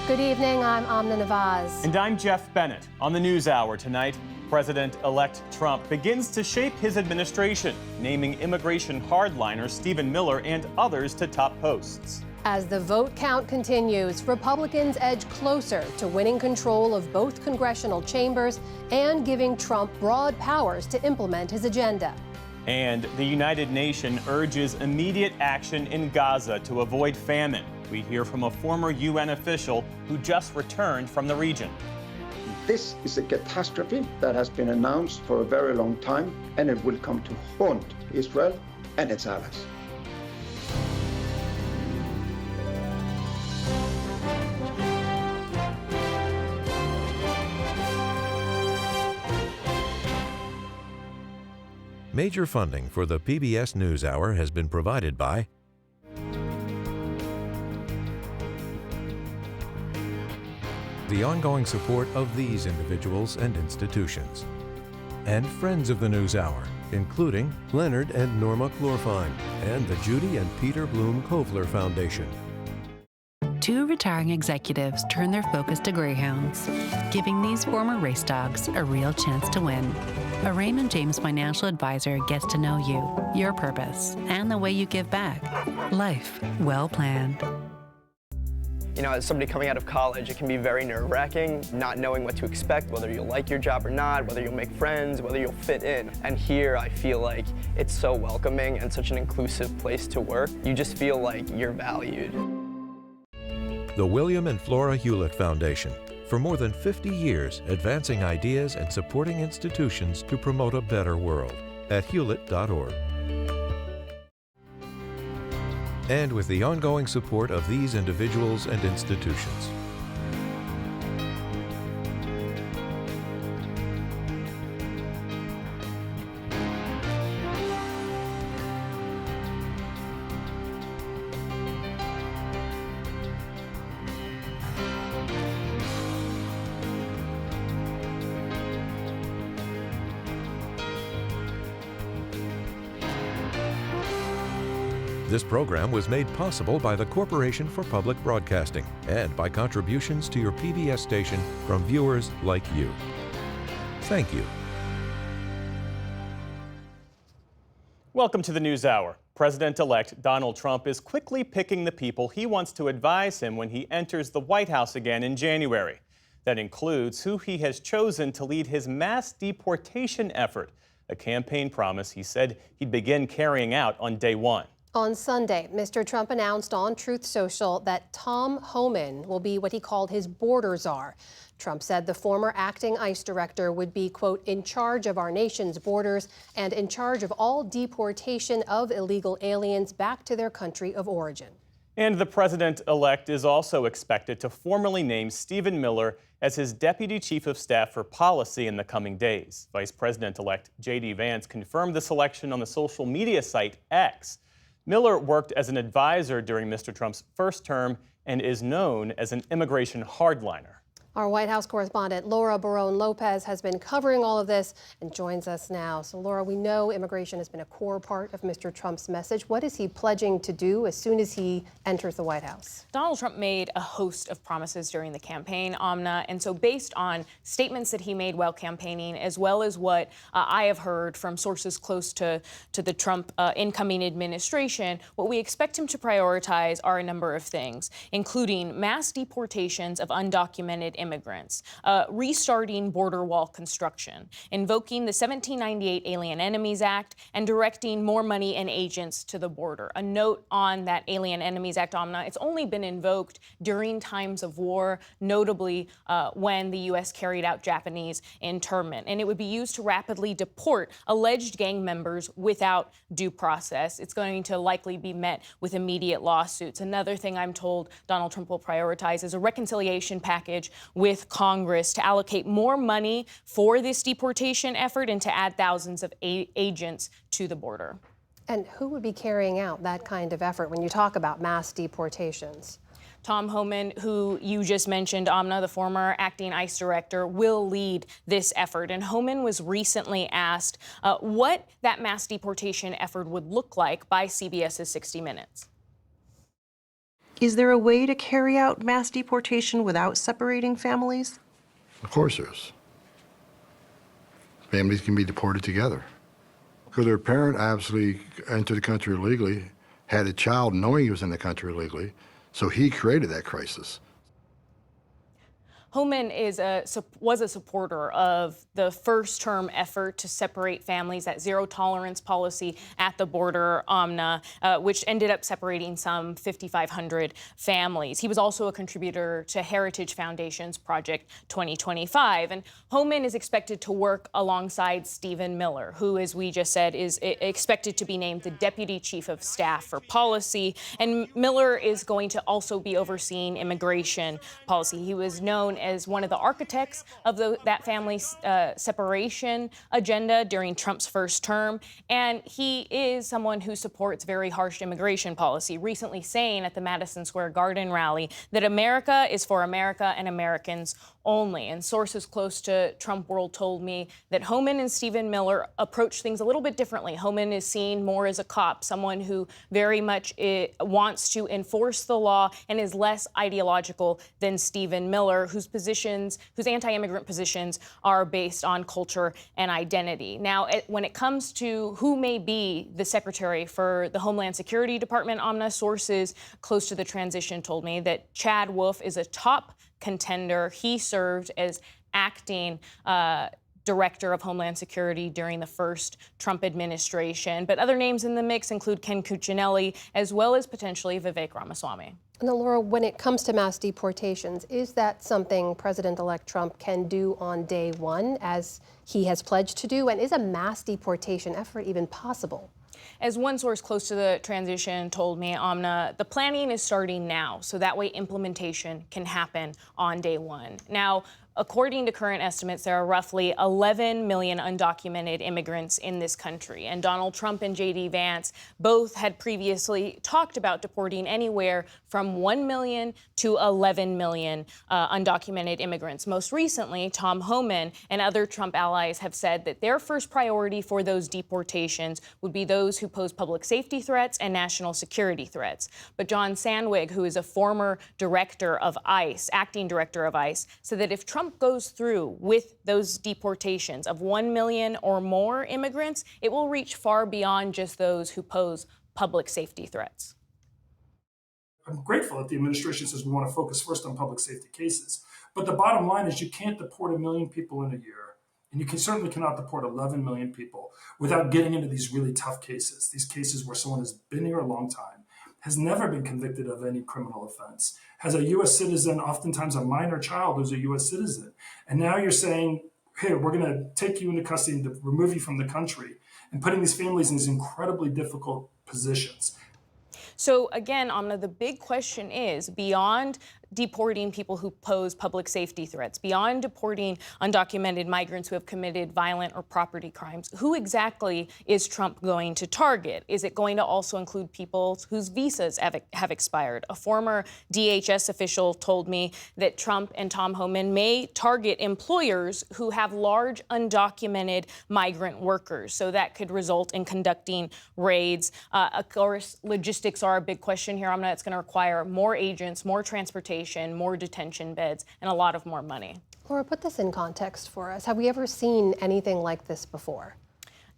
Good evening, I'm Amna Nawaz. And I'm Jeff Bennett. On the NewsHour tonight, President-elect Trump begins to shape his administration, naming immigration hardliner Stephen Miller and others to top posts. As the vote count continues, Republicans edge closer to winning control of both congressional chambers and giving Trump broad powers to implement his agenda. And the United Nations urges immediate action in Gaza to avoid famine. We hear from a former UN official who just returned from the region. This is a catastrophe that has been announced for a very long time, and it will come to haunt Israel and its allies. Major funding for the PBS NewsHour has been provided by the ongoing support of these individuals and institutions, and friends of the NewsHour, including Leonard and Norma Chlorfine, and the Judy and Peter Bloom Kovler Foundation. Two retiring executives turn their focus to greyhounds, giving these former race dogs a real chance to win. A Raymond James financial advisor gets to know you, your purpose, and the way you give back. Life well planned. You know, as somebody coming out of college, it can be very nerve-wracking, not knowing what to expect, whether you'll like your job or not, whether you'll make friends, whether you'll fit in. And here, I feel like it's so welcoming and such an inclusive place to work. You just feel like you're valued. The William and Flora Hewlett Foundation, for more than 50 years, advancing ideas and supporting institutions to promote a better world at hewlett.org. And with the ongoing support of these individuals and institutions. This program was made possible by the Corporation for Public Broadcasting and by contributions to your PBS station from viewers like you. Thank you. Welcome to the NewsHour. President-elect Donald Trump is quickly picking the people he wants to advise him when he enters the White House again in January. That includes who he has chosen to lead his mass deportation effort, a campaign promise he said he'd begin carrying out on day one. On Sunday, Mr. Trump announced on Truth Social that Tom Homan will be what he called his border czar. Trump said the former acting ICE director would be, quote, in charge of our nation's borders and in charge of all deportation of illegal aliens back to their country of origin. And the president-elect is also expected to formally name Stephen Miller as his deputy chief of staff for policy in the coming days. Vice President-elect J.D. Vance confirmed the selection on the social media site X. Miller worked as an advisor during Mr. Trump's first term and is known as an immigration hardliner. Our White House correspondent Laura Barone-Lopez has been covering all of this and joins us now. So, Laura, we know immigration has been a core part of Mr. Trump's message. What is he pledging to do as soon as he enters the White House? Donald Trump made a host of promises during the campaign, Amna, and so based on statements that he made while campaigning, as well as what I have heard from sources close to the Trump incoming administration, what we expect him to prioritize are a number of things, including mass deportations of undocumented immigrants, restarting border wall construction, invoking the 1798 Alien Enemies Act, and directing more money and agents to the border. A note on that Alien Enemies Act, Amna, it's only been invoked during times of war, notably when the U.S. carried out Japanese internment, and it would be used to rapidly deport alleged gang members without due process. It's going to likely be met with immediate lawsuits. Another thing I'm told Donald Trump will prioritize is a reconciliation package with Congress to allocate more money for this deportation effort and to add thousands of agents to the border. And who would be carrying out that kind of effort when you talk about mass deportations? Tom Homan, who you just mentioned, Amna, the former acting ICE director, will lead this effort. And Homan was recently asked what that mass deportation effort would look like by CBS's 60 Minutes. Is there a way to carry out mass deportation without separating families? Of course there is. Families can be deported together. Because their parent obviously entered the country illegally, had a child knowing he was in the country illegally, so he created that crisis. Homan was a supporter of the first-term effort to separate families, that zero-tolerance policy at the border, Amna, which ended up separating some 5,500 families. He was also a contributor to Heritage Foundation's Project 2025. And Homan is expected to work alongside Stephen Miller, who, as we just said, is expected to be named the Deputy Chief of Staff for Policy. And Miller is going to also be overseeing immigration policy. He was known as one of the architects of that family separation agenda during Trump's first term. And he is someone who supports very harsh immigration policy, recently saying at the Madison Square Garden rally that America is for America and Americans only. And sources close to Trump world told me that Homan and Stephen Miller approach things a little bit differently. Homan is seen more as a cop, someone who very much wants to enforce the law and is less ideological than Stephen Miller, whose anti-immigrant positions are based on culture and identity. Now, when it comes to who may be the secretary for the Homeland Security Department, Amna, sources close to the transition told me that Chad Wolf is a top contender. He served as acting Director of Homeland Security during the first Trump administration. But other names in the mix include Ken Cuccinelli, as well as potentially Vivek Ramaswamy. And Laura, when it comes to mass deportations, is that something President-elect Trump can do on day one, as he has pledged to do? And is a mass deportation effort even possible? As one source close to the transition told me, Amna, the planning is starting now, so that way implementation can happen on day one. Now, according to current estimates, there are roughly 11 million undocumented immigrants in this country. And Donald Trump and J.D. Vance both had previously talked about deporting anywhere from 1 million to 11 million undocumented immigrants. Most recently, Tom Homan and other Trump allies have said that their first priority for those deportations would be those who pose public safety threats and national security threats. But John Sandwig, who is a former director of ICE, acting director of ICE, said that if Trump goes through with those deportations of 1 million or more immigrants, it will reach far beyond just those who pose public safety threats. I'm grateful that the administration says we want to focus first on public safety cases. But the bottom line is you can't deport 1 million people in a year, and you certainly cannot deport 11 million people without getting into these really tough cases, these cases where someone has been here a long time, has never been convicted of any criminal offense, has a U.S. citizen, oftentimes a minor child who's a U.S. citizen. And now you're saying, hey, we're going to take you into custody and remove you from the country, and putting these families in these incredibly difficult positions. So again, Amna, the big question is, beyond deporting people who pose public safety threats, beyond deporting undocumented migrants who have committed violent or property crimes, who exactly is Trump going to target? Is it going to also include people whose visas have expired? A former DHS official told me that Trump and Tom Homan may target employers who have large undocumented migrant workers. So that could result in conducting raids. Of course, logistics are a big question here. It's going to require more agents, more transportation, more detention beds, and a lot of more money. Laura, put this in context for us. Have we ever seen anything like this before?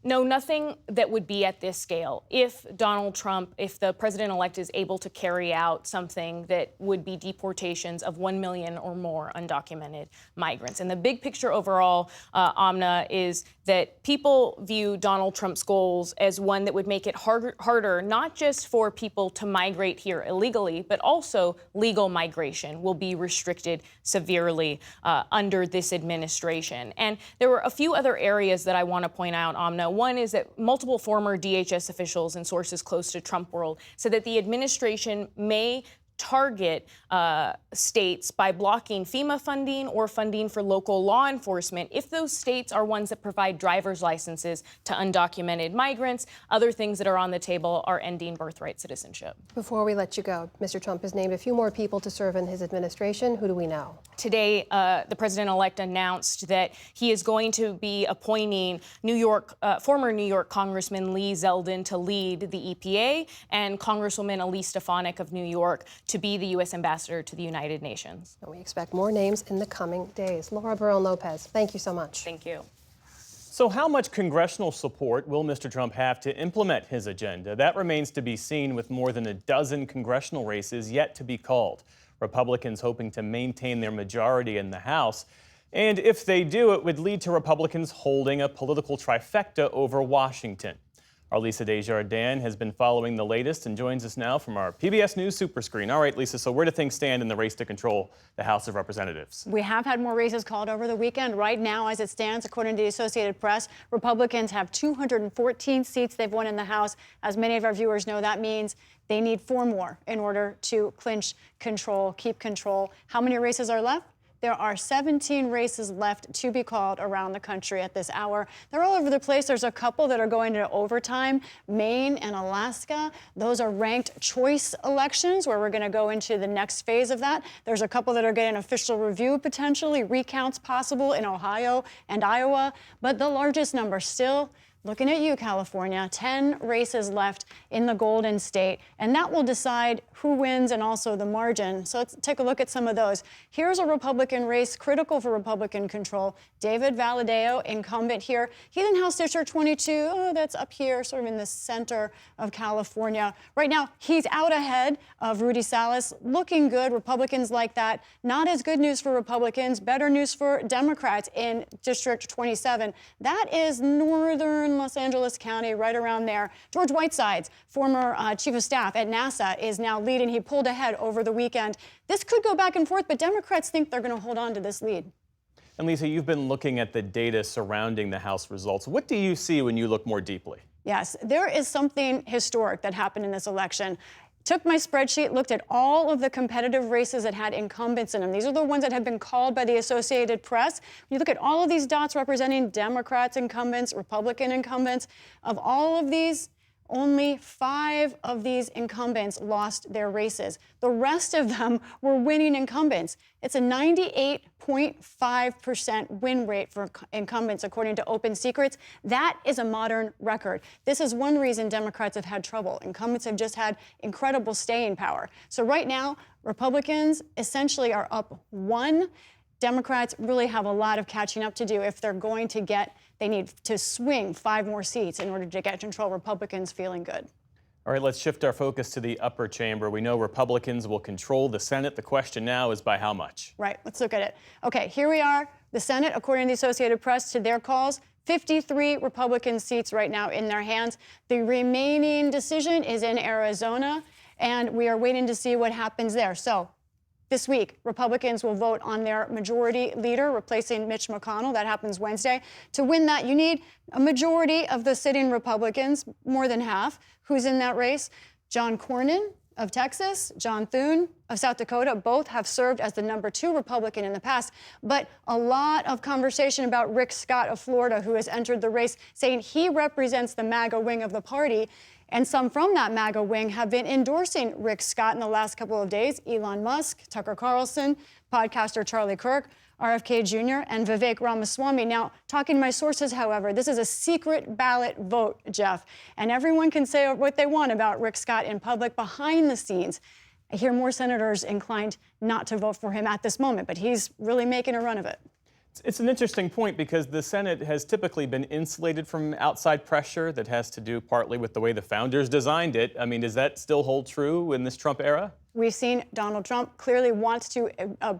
No, nothing that would be at this scale. If Donald Trump, if the president-elect is able to carry out something that would be deportations of 1 million or more undocumented migrants. And the big picture overall, Amna, is that people view Donald Trump's goals as one that would make it harder, not just for people to migrate here illegally, but also legal migration will be restricted severely under this administration. And there were a few other areas that I want to point out, Amna. One is that multiple former DHS officials and sources close to Trump world said that the administration may target states by blocking FEMA funding or funding for local law enforcement if those states are ones that provide driver's licenses to undocumented migrants. Other things that are on the table are ending birthright citizenship. Before we let you go, Mr. Trump has named a few more people to serve in his administration. Who do we know? Today, the president-elect announced that he is going to be appointing former New York Congressman Lee Zeldin to lead the EPA and Congresswoman Elise Stefanik of New York to be the U.S. ambassador to the United Nations. And we expect more names in the coming days. Laura Barone-Lopez, thank you so much. Thank you. So how much congressional support will Mr. Trump have to implement his agenda? That remains to be seen, with more than a dozen congressional races yet to be called. Republicans hoping to maintain their majority in the House. And if they do, it would lead to Republicans holding a political trifecta over Washington. Our Lisa Desjardins has been following the latest and joins us now from our PBS News Superscreen. All right, Lisa, so where do things stand in the race to control the House of Representatives? We have had more races called over the weekend. Right now, as it stands, according to the Associated Press, Republicans have 214 seats they've won in the House. As many of our viewers know, that means they need 4 more in order to clinch control, keep control. How many races are left? There are 17 races left to be called around the country at this hour. They're all over the place. There's a couple that are going to overtime, Maine and Alaska. Those are ranked choice elections where we're going to go into the next phase of that. There's a couple that are getting official review potentially, recounts possible in Ohio and Iowa. But the largest number still, looking at you, California, 10 races left in the Golden State, and that will decide who wins and also the margin. So let's take a look at some of those. Here's a Republican race critical for Republican control. David Valadao, incumbent here. He's in House District 22. Oh, that's up here, sort of in the center of California. Right now, he's out ahead of Rudy Salas. Looking good. Republicans like that. Not as good news for Republicans. Better news for Democrats in District 27. That is northern Los Angeles County, right around there. George Whitesides, former chief of staff at NASA, is now leading. He pulled ahead over the weekend. This could go back and forth, but Democrats think they're going to hold on to this lead. And Lisa, you've been looking at the data surrounding the House results. What do you see when you look more deeply? Yes, there is something historic that happened in this election. Took my spreadsheet, looked at all of the competitive races that had incumbents in them. These are the ones that have been called by the Associated Press. You look at all of these dots representing Democrats incumbents, Republican incumbents. Of all of these, only 5 of these incumbents lost their races. The rest of them were winning incumbents. It's a 98.5% win rate for incumbents, according to Open Secrets. That is a modern record. This is one reason Democrats have had trouble. Incumbents have just had incredible staying power. So right now, Republicans essentially are up 1. Democrats really have a lot of catching up to do if they're going to they need to swing 5 more seats in order to get control. Republicans feeling good. All right, let's shift our focus to the upper chamber. We know Republicans will control the Senate. The question now is by how much? Right, let's look at it. Okay, here we are. The Senate, according to the Associated Press, to their calls, 53 Republican seats right now in their hands. The remaining decision is in Arizona, and we are waiting to see what happens there. So this week, Republicans will vote on their majority leader, replacing Mitch McConnell. That happens Wednesday. To win that, you need a majority of the sitting Republicans, more than half. Who's in that race? John Cornyn of Texas, John Thune of South Dakota. Both have served as the number 2 Republican in the past. But a lot of conversation about Rick Scott of Florida, who has entered the race, saying he represents the MAGA wing of the party. And some from that MAGA wing have been endorsing Rick Scott in the last couple of days. Elon Musk, Tucker Carlson, podcaster Charlie Kirk, RFK Jr., and Vivek Ramaswamy. Now, talking to my sources, however, this is a secret ballot vote, Jeff. And everyone can say what they want about Rick Scott in public. Behind the scenes, I hear more senators inclined not to vote for him at this moment, but he's really making a run of it. It's an interesting point because the Senate has typically been insulated from outside pressure that has to do partly with the way the founders designed it. I mean, does that still hold true in this Trump era? We've seen Donald Trump clearly wants to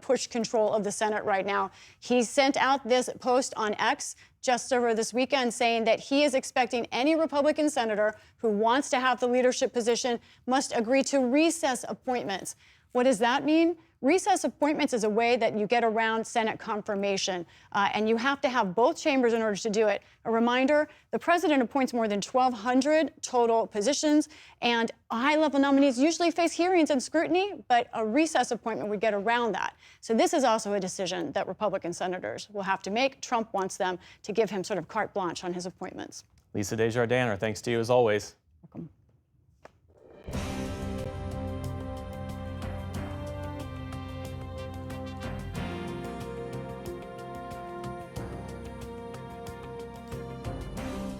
push control of the Senate right now. He sent out this post on X just over this weekend saying that he is expecting any Republican senator who wants to have the leadership position must agree to recess appointments. What does that mean? Recess appointments is a way that you get around Senate confirmation, and you have to have both chambers in order to do it. A reminder, the president appoints more than 1,200 total positions, and high-level nominees usually face hearings and scrutiny, but a recess appointment would get around that. So this is also a decision that Republican senators will have to make. Trump wants them to give him sort of carte blanche on his appointments. Lisa Desjardins, our thanks to you as always. Welcome.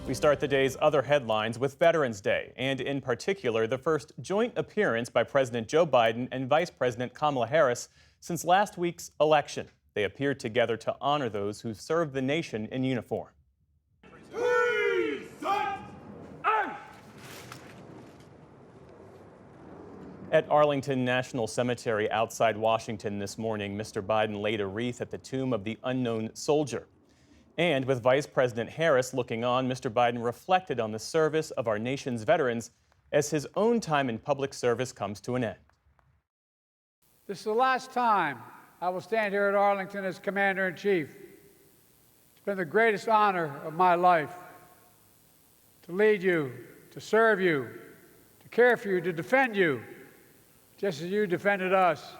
We start the day's other headlines with Veterans Day, and in particular, the first joint appearance by President Joe Biden and Vice President Kamala Harris since last week's election. They appeared together to honor those who served the nation in uniform. At Arlington National Cemetery outside Washington this morning, Mr. Biden laid a wreath at the tomb of the unknown soldier. And with Vice President Harris looking on, Mr. Biden reflected on the service of our nation's veterans as his own time in public service comes to an end. This is the last time I will stand here at Arlington as Commander-in-Chief. It's been the greatest honor of my life to lead you, to serve you, to care for you, to defend you, just as you defended us.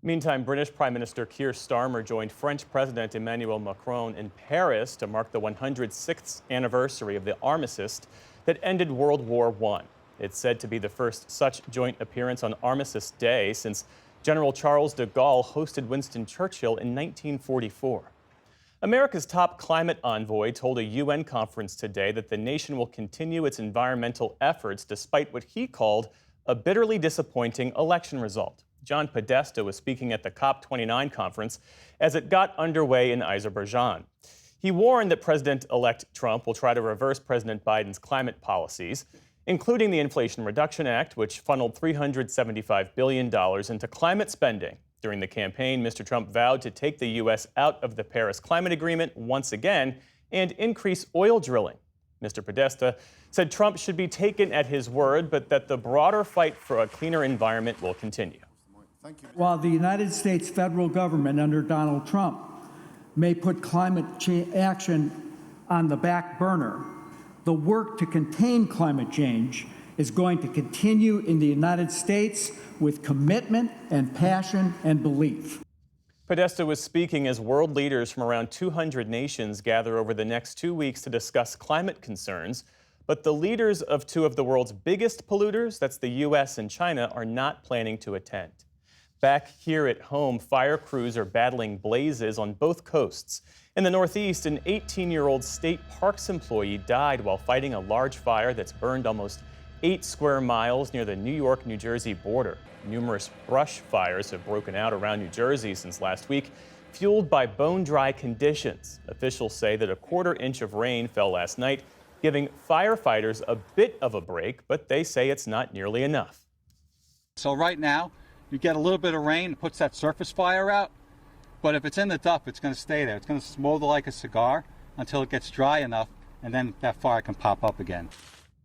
Meantime, British Prime Minister Keir Starmer joined French President Emmanuel Macron in Paris to mark the 106th anniversary of the armistice that ended World War I. It's said to be the first such joint appearance on Armistice Day since General Charles de Gaulle hosted Winston Churchill in 1944. America's top climate envoy told a UN conference today that the nation will continue its environmental efforts despite what he called a bitterly disappointing election result. John Podesta was speaking at the COP29 conference as it got underway in Azerbaijan. He warned that President-elect Trump will try to reverse President Biden's climate policies, including the Inflation Reduction Act, which funneled $375 billion into climate spending. During the campaign, Mr. Trump vowed to take the U.S. out of the Paris Climate Agreement once again and increase oil drilling. Mr. Podesta said Trump should be taken at his word, but that the broader fight for a cleaner environment will continue. While the United States federal government under Donald Trump may put climate action on the back burner, the work to contain climate change is going to continue in the United States with commitment and passion and belief. Podesta was speaking as world leaders from around 200 nations gather over the next 2 weeks to discuss climate concerns. But the leaders of two of the world's biggest polluters, that's the U.S. and China, are not planning to attend. Back here at home, fire crews are battling blazes on both coasts. In the Northeast, an 18-year-old state parks employee died while fighting a large fire that's burned almost 8 square miles near the New York-New Jersey border. Numerous brush fires have broken out around New Jersey since last week, fueled by bone-dry conditions. Officials say that a quarter inch of rain fell last night, giving firefighters a bit of a break, but they say it's not nearly enough. So right now, you get a little bit of rain, it puts that surface fire out, but if it's in the duct, it's going to stay there. It's going to smolder like a cigar until it gets dry enough, and then that fire can pop up again.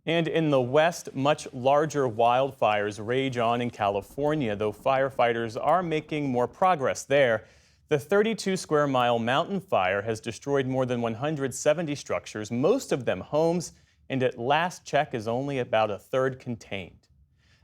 And in the West, much larger wildfires rage on in California, though firefighters are making more progress there. The 32-square-mile mountain fire has destroyed more than 170 structures, most of them homes, and at last check is only about a third contained.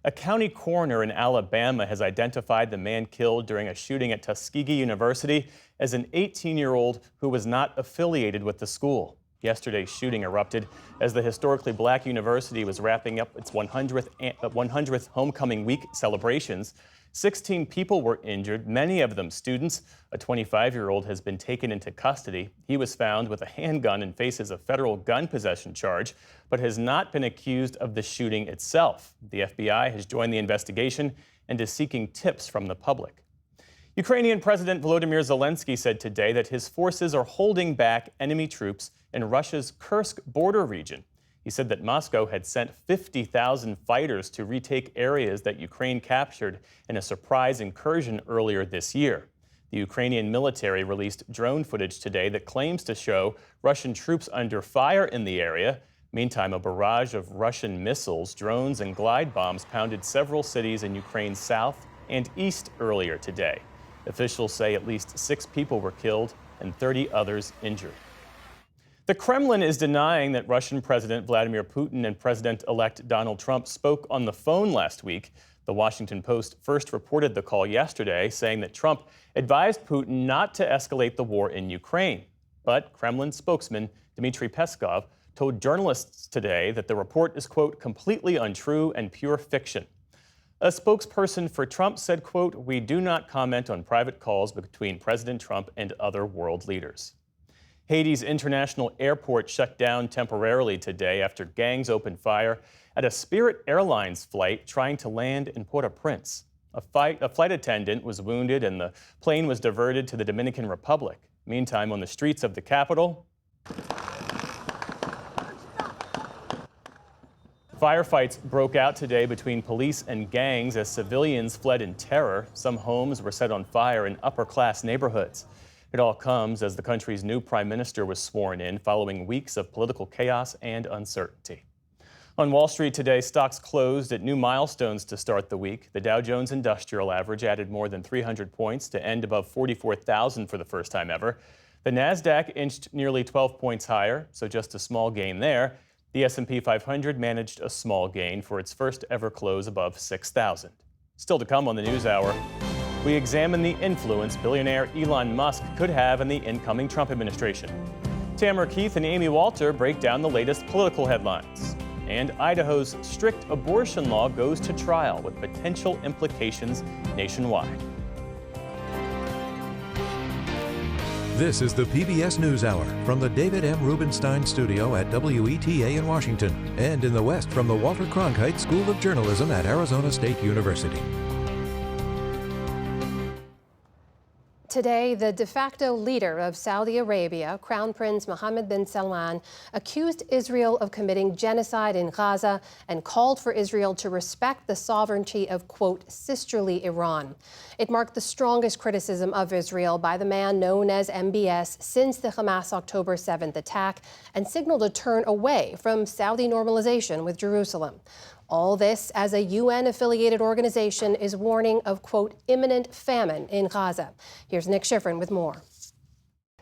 A county coroner in Alabama has identified the man killed during a shooting at Tuskegee University as an 18-year-old who was not affiliated with the school. Yesterday's shooting erupted as the historically black university was wrapping up its 100th homecoming week celebrations. 16 people were injured, many of them students. A 25-year-old has been taken into custody. He was found with a handgun and faces a federal gun possession charge, but has not been accused of the shooting itself. The FBI has joined the investigation and is seeking tips from the public. Ukrainian President Volodymyr Zelensky said today that his forces are holding back enemy troops in Russia's Kursk border region. He said that Moscow had sent 50,000 fighters to retake areas that Ukraine captured in a surprise incursion earlier this year. The Ukrainian military released drone footage today that claims to show Russian troops under fire in the area. Meantime, a barrage of Russian missiles, drones, and glide bombs pounded several cities in Ukraine's south and east earlier today. Officials say at least 6 people were killed and 30 others injured. The Kremlin is denying that Russian President Vladimir Putin and President-elect Donald Trump spoke on the phone last week. The Washington Post first reported the call yesterday, saying that Trump advised Putin not to escalate the war in Ukraine. But Kremlin spokesman Dmitry Peskov told journalists today that the report is, quote, completely untrue and pure fiction. A spokesperson for Trump said, quote, we do not comment on private calls between President Trump and other world leaders. Haiti's international airport shut down temporarily today after gangs opened fire at a Spirit Airlines flight trying to land in Port-au-Prince. A flight attendant was wounded and the plane was diverted to the Dominican Republic. Meantime, on the streets of the capital, firefights broke out today between police and gangs as civilians fled in terror. Some homes were set on fire in upper-class neighborhoods. It all comes as the country's new prime minister was sworn in following weeks of political chaos and uncertainty. On Wall Street today, stocks closed at new milestones to start the week. The Dow Jones Industrial Average added more than 300 points to end above 44,000 for the first time ever. The Nasdaq inched nearly 12 points higher, so just a small gain there. The S&P 500 managed a small gain for its first ever close above 6,000. Still to come on the NewsHour, we examine the influence billionaire Elon Musk could have in the incoming Trump administration. Tamara Keith and Amy Walter break down the latest political headlines. And Idaho's strict abortion law goes to trial with potential implications nationwide. This is the PBS NewsHour from the David M. Rubenstein Studio at WETA in Washington, and in the West from the Walter Cronkite School of Journalism at Arizona State University. Today, the de facto leader of Saudi Arabia, Crown Prince Mohammed bin Salman, accused Israel of committing genocide in Gaza and called for Israel to respect the sovereignty of, quote, sisterly Iran. It marked the strongest criticism of Israel by the man known as MBS since the Hamas October 7th attack and signaled a turn away from Saudi normalization with Jerusalem. All this as a UN-affiliated organization is warning of, quote, imminent famine in Gaza. Here's Nick Schifrin with more.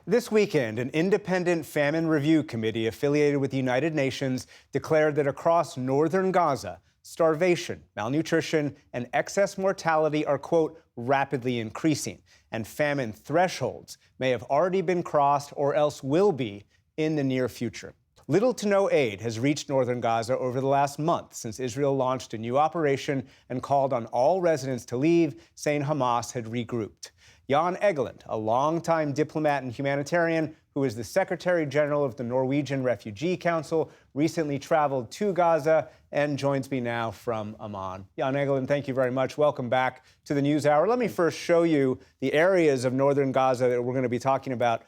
This weekend, an independent famine review committee affiliated with the United Nations declared that across northern Gaza, starvation, malnutrition, and excess mortality are, quote, rapidly increasing, and famine thresholds may have already been crossed or else will be in the near future. Little to no aid has reached northern Gaza over the last month since Israel launched a new operation and called on all residents to leave, saying Hamas had regrouped. Jan Egeland, a longtime diplomat and humanitarian who is the Secretary General of the Norwegian Refugee Council, recently traveled to Gaza and joins me now from Amman. Jan Egeland, thank you very much. Welcome back to the NewsHour. Let me first show you the areas of northern Gaza that we're going to be talking about.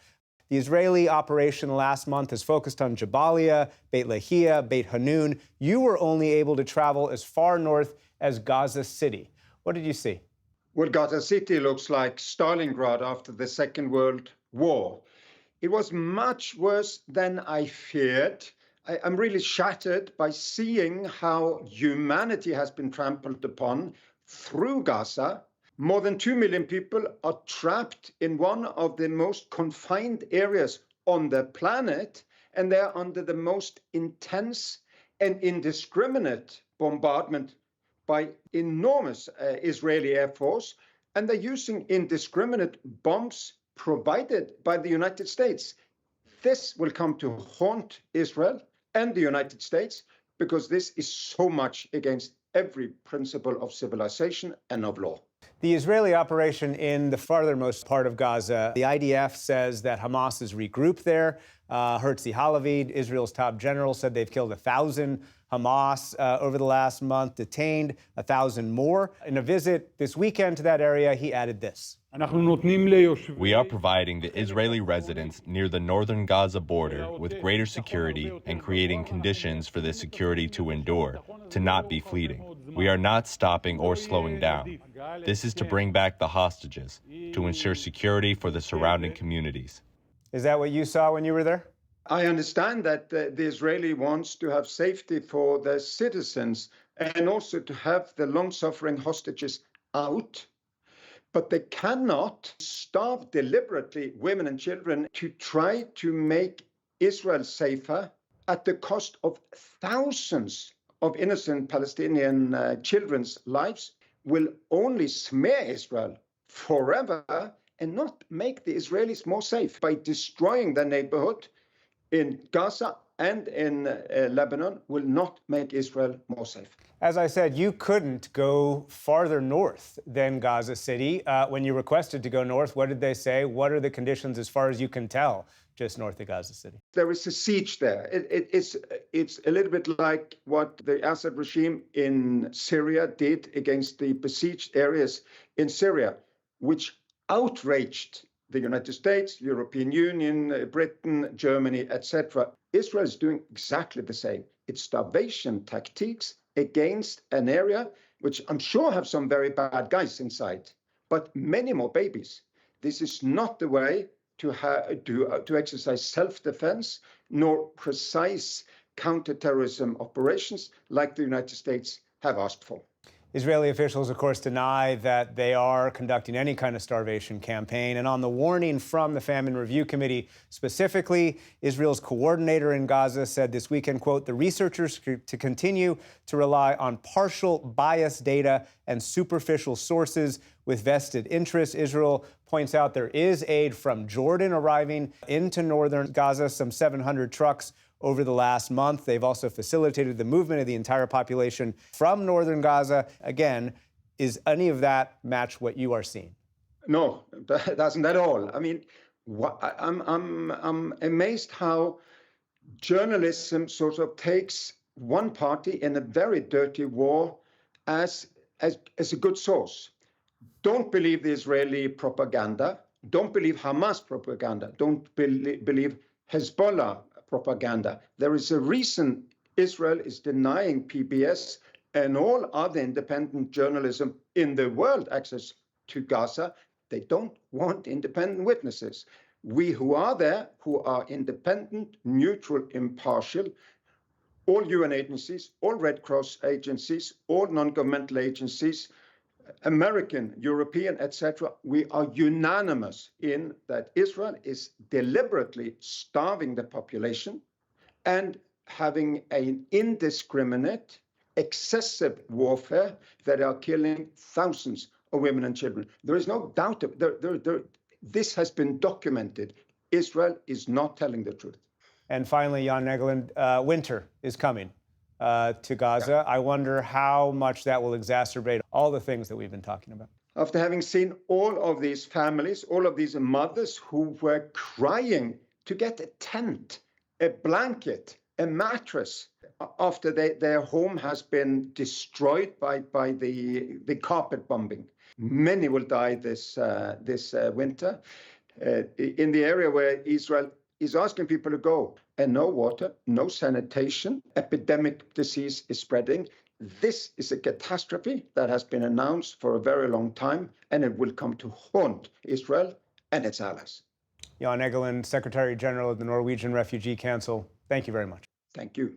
The Israeli operation last month has focused on Jabalia, Beit Lahia, Beit Hanun. You were only able to travel as far north as Gaza City. What did you see? Well, Gaza City looks like Stalingrad after the Second World War. It was much worse than I feared. I'm really shattered by seeing how humanity has been trampled upon through Gaza. More than 2 million people are trapped in one of the most confined areas on the planet, and they're under the most intense and indiscriminate bombardment by enormous Israeli Air Force, and they're using indiscriminate bombs provided by the United States. This will come to haunt Israel and the United States because this is so much against every principle of civilization and of law. The Israeli operation in the farthermost part of Gaza, the IDF says that Hamas is regrouped there. Herzi Halevi, Israel's top general, said they've killed 1,000 Hamas over the last month, detained 1,000 more. In a visit this weekend to that area, he added this. We are providing the Israeli residents near the northern Gaza border with greater security and creating conditions for this security to endure, to not be fleeting. We are not stopping or slowing down. This is to bring back the hostages, to ensure security for the surrounding communities. Is that what you saw when you were there? I understand that the Israeli wants to have safety for their citizens and also to have the long-suffering hostages out. But they cannot starve deliberately women and children to try to make Israel safer at the cost of thousands of innocent Palestinian children's lives will only smear Israel forever and not make the Israelis more safe by destroying their neighborhood in Gaza and in Lebanon will not make Israel more safe. As I said, you couldn't go farther north than Gaza City. When you requested to go north, what did they say? What are the conditions as far as you can tell just north of Gaza City. There is a siege there. It's a little bit like what the Assad regime in Syria did against the besieged areas in Syria, which outraged the United States, European Union, Britain, Germany, etc. Israel is doing exactly the same. It's starvation tactics against an area which I'm sure have some very bad guys inside, but many more babies. This is not the way to exercise self-defense nor precise counterterrorism operations like the United States have asked for. Israeli officials, of course, deny that they are conducting any kind of starvation campaign. And on the warning from the Famine Review Committee specifically, Israel's coordinator in Gaza said this weekend, quote, the researchers to continue to rely on partial bias data and superficial sources with vested interests. Israel points out there is aid from Jordan arriving into northern Gaza, some 700 trucks over the last month. They've also facilitated the movement of the entire population from northern Gaza. Again, is any of that match what you are seeing? No, that doesn't at all. I mean, I'm amazed how journalism sort of takes one party in a very dirty war as a good source. Don't believe the Israeli propaganda. Don't believe Hamas propaganda. Don't believe Hezbollah propaganda. There is a reason Israel is denying PBS and all other independent journalism in the world access to Gaza. They don't want independent witnesses. We who are there, who are independent, neutral, impartial, all UN agencies, all Red Cross agencies, all non-governmental agencies, American, European, etc., we are unanimous in that Israel is deliberately starving the population and having an indiscriminate, excessive warfare that are killing thousands of women and children. There is no doubt this has been documented. Israel is not telling the truth. And finally, Jan Egeland, winter is coming to Gaza. I wonder how much that will exacerbate all the things that we've been talking about. After having seen all of these families, all of these mothers who were crying to get a tent, a blanket, a mattress, after their home has been destroyed by the carpet bombing. Many will die this winter. In the area where Israel is asking people to go, and no water, no sanitation, epidemic disease is spreading. This is a catastrophe that has been announced for a very long time, and it will come to haunt Israel and its allies. Jan Egeland, Secretary General of the Norwegian Refugee Council, thank you very much. Thank you.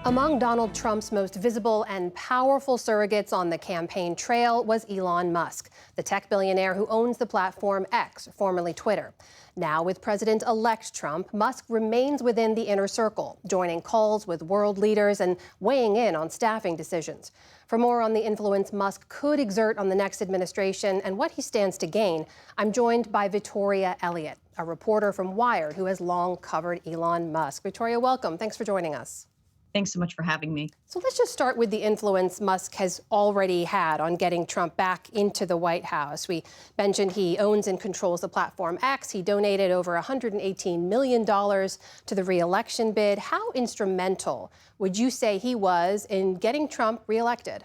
Among Donald Trump's most visible and powerful surrogates on the campaign trail was Elon Musk, the tech billionaire who owns the platform X, formerly Twitter. Now, with President-elect Trump, Musk remains within the inner circle, joining calls with world leaders and weighing in on staffing decisions. For more on the influence Musk could exert on the next administration and what he stands to gain, I'm joined by Victoria Elliott, a reporter from Wired who has long covered Elon Musk. Victoria, welcome. Thanks for joining us. Thanks so much for having me. So let's just start with the influence Musk has already had on getting Trump back into the White House. We mentioned he owns and controls the platform X. He donated over $118 million to the re-election bid. How instrumental would you say he was in getting Trump reelected?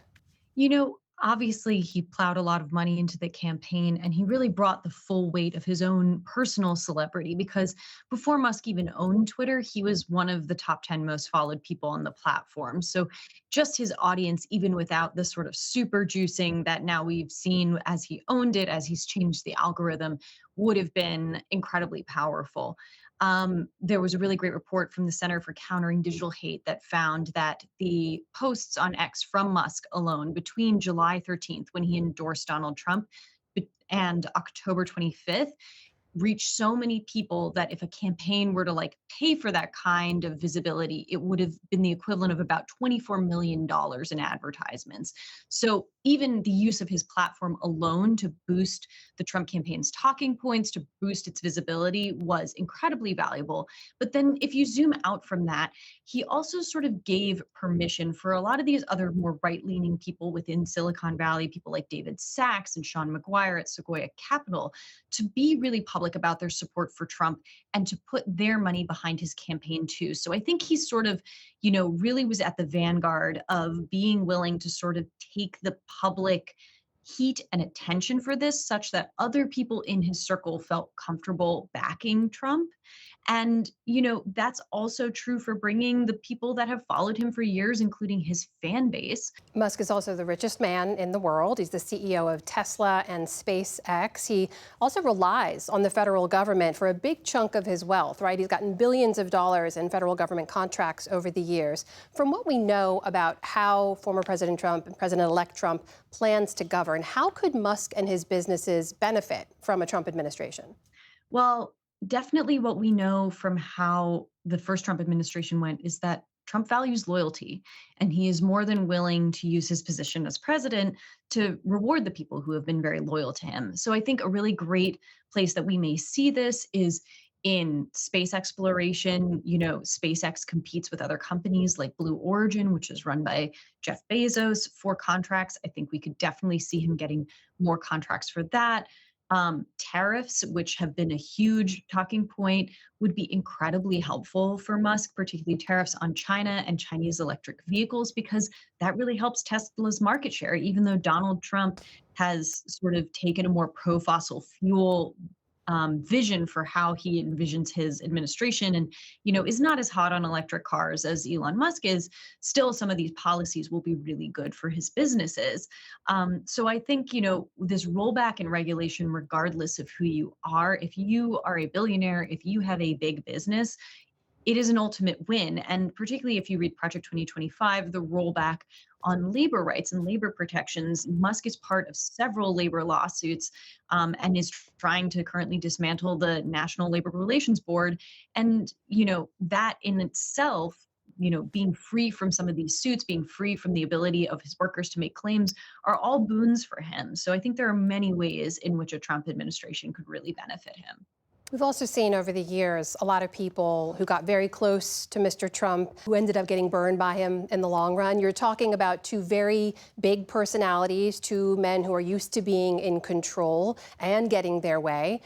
You know, obviously, he plowed a lot of money into the campaign, and he really brought the full weight of his own personal celebrity, because before Musk even owned Twitter, he was one of the top 10 most followed people on the platform. So just his audience, even without the sort of super juicing that now we've seen as he owned it, as he's changed the algorithm, would have been incredibly powerful. There was a really great report from the Center for Countering Digital Hate that found that the posts on X from Musk alone between July 13th, when he endorsed Donald Trump, and October 25th, reach so many people that if a campaign were to like pay for that kind of visibility, it would have been the equivalent of about $24 million in advertisements. So even the use of his platform alone to boost the Trump campaign's talking points, to boost its visibility, was incredibly valuable. But then if you zoom out from that, he also sort of gave permission for a lot of these other more right-leaning people within Silicon Valley, people like David Sachs and Sean McGuire at Sequoia Capital, to be really public about their support for Trump and to put their money behind his campaign too. So I think he sort of, really was at the vanguard of being willing to sort of take the public heat and attention for this, such that other people in his circle felt comfortable backing Trump. And, that's also true for bringing the people that have followed him for years, including his fan base. Musk is also the richest man in the world. He's the CEO of Tesla and SpaceX. He also relies on the federal government for a big chunk of his wealth, right? He's gotten billions of dollars in federal government contracts over the years. From what we know about how former President Trump and President-elect Trump plans to govern, how could Musk and his businesses benefit from a Trump administration? Well, definitely what we know from how the first Trump administration went is that Trump values loyalty, and he is more than willing to use his position as president to reward the people who have been very loyal to him. So I think a really great place that we may see this is in space exploration. SpaceX competes with other companies like Blue Origin, which is run by Jeff Bezos, for contracts. I think we could definitely see him getting more contracts for that. Tariffs, which have been a huge talking point, would be incredibly helpful for Musk, particularly tariffs on China and Chinese electric vehicles, because that really helps Tesla's market share, even though Donald Trump has sort of taken a more pro-fossil fuel vision for how he envisions his administration and, is not as hot on electric cars as Elon Musk is. Still, some of these policies will be really good for his businesses. So I think, this rollback in regulation, regardless of who you are, if you are a billionaire, if you have a big business, it is an ultimate win. And particularly if you read Project 2025, the rollback on labor rights and labor protections, Musk is part of several labor lawsuits and is trying to currently dismantle the National Labor Relations Board. And, that in itself, being free from some of these suits, being free from the ability of his workers to make claims, are all boons for him. So I think there are many ways in which a Trump administration could really benefit him. We've also seen over the years a lot of people who got very close to Mr. Trump who ended up getting burned by him in the long run. You're talking about two very big personalities, two men who are used to being in control and getting their way.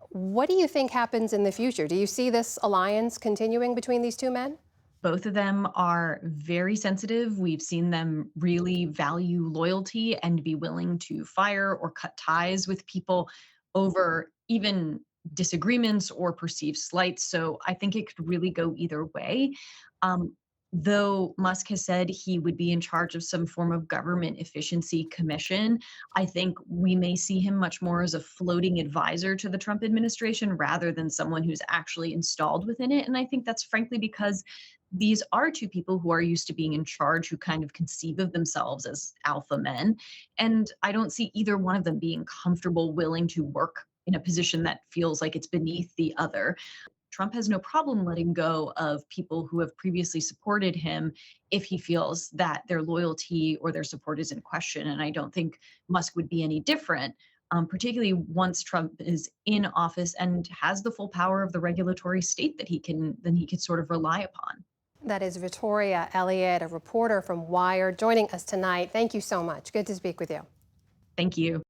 What do you think happens in the future? Do you see this alliance continuing between these two men? Both of them are very sensitive. We've seen them really value loyalty and be willing to fire or cut ties with people over even disagreements or perceived slights. So I think it could really go either way. Though Musk has said he would be in charge of some form of government efficiency commission, I think we may see him much more as a floating advisor to the Trump administration rather than someone who's actually installed within it. And I think that's frankly because these are two people who are used to being in charge, who kind of conceive of themselves as alpha men. And I don't see either one of them being comfortable, willing to work in a position that feels like it's beneath the other. Trump has no problem letting go of people who have previously supported him if he feels that their loyalty or their support is in question. And I don't think Musk would be any different, particularly once Trump is in office and has the full power of the regulatory state that he can sort of rely upon. That is Victoria Elliott, a reporter from Wired, joining us tonight. Thank you so much. Good to speak with you. Thank you.